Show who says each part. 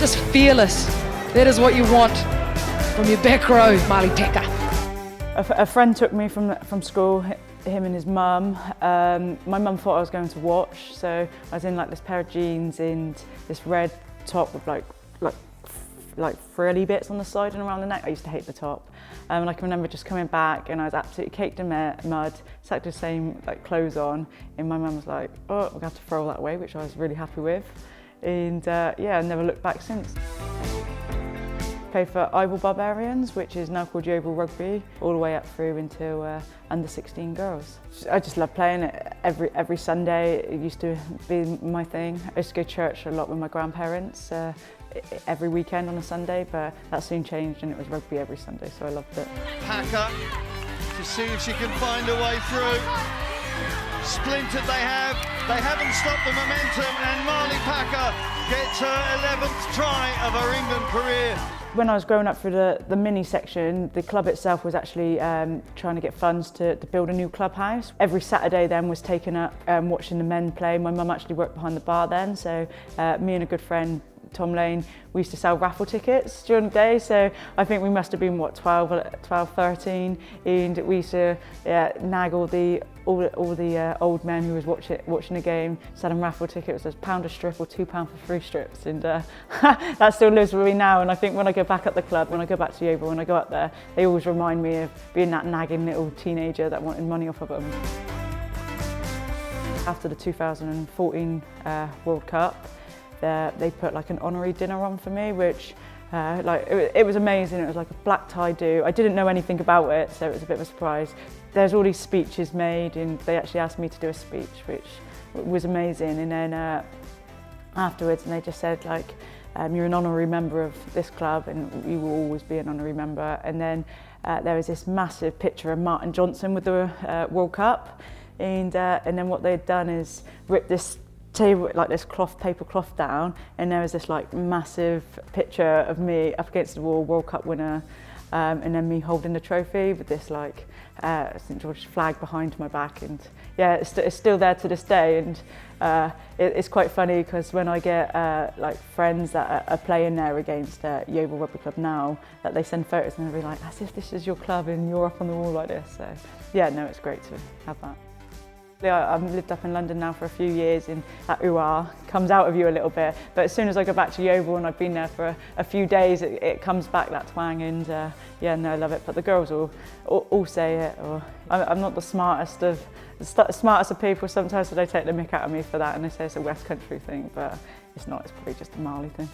Speaker 1: Just fearless. That is what you want from your back row, Marlie Packer.
Speaker 2: A friend took me from school, him and his mum. My mum thought I was going to watch, so I was in like this pair of jeans and this red top with like frilly bits on the side and around the neck. I used to hate the top. And I can remember just coming back and I was absolutely caked in mud, exactly the same like clothes on, and my mum was like, oh, we're going to have to throw all that away, which I was really happy with. And yeah, I never looked back since. Played for Ivor Barbarians, which is now called Yeovil Rugby, all the way up through until under 16 girls. I just love playing it every Sunday. It used to be my thing. I used to go to church a lot with my grandparents every weekend on a Sunday, but that soon changed and it was rugby every Sunday, so I loved it.
Speaker 3: Packer to see if she can find a way through. Splintered they have. They haven't stopped the momentum, and Marlie Packer gets her 11th try of her England career.
Speaker 2: When I was growing up through the mini section, the club itself was actually trying to get funds to build a new clubhouse. Every Saturday then was taken up watching the men play. My mum actually worked behind the bar then, so me and a good friend, Tom Lane, we used to sell raffle tickets during the day, so I think we must have been, what, 12, 13, and we used to nag all the old men who was watching the game, selling raffle tickets. It was £1 a strip or £2 for 3 strips, and that still lives with me now. And I think when I go back at the club, when I go back to Yeovil, when I go up there, they always remind me of being that nagging little teenager that wanted money off of them. After the 2014 World Cup, they put like an honorary dinner on for me, which it was amazing. It was like a black tie do. I didn't know anything about it, so it was a bit of a surprise. There's all these speeches made, and they actually asked me to do a speech, which was amazing. And then afterwards, and they just said like, you're an honorary member of this club, and you will always be an honorary member. And then there was this massive picture of Martin Johnson with the World Cup, and then what they'd done is rip this table, like this paper cloth down, and there was this like massive picture of me up against the wall, World Cup winner, and then me holding the trophy with this like St George's flag behind my back. And yeah, it's still there to this day. And it's quite funny because when I get like friends that are playing there against Yeovil Rugby Club now, that they send photos and they'll be like, as if this is your club and you're up on the wall like this. So yeah, no, it's great to have that. I've lived up in London now for a few years, and that ooh-ah comes out of you a little bit. But as soon as I go back to Yeovil and I've been there for a few days, it comes back, that twang, and yeah, no, I love it. But the girls all say it. Or I'm not the smartest of people. Sometimes they take the mick out of me for that, and they say it's a West Country thing, but it's not. It's probably just a Marlie thing.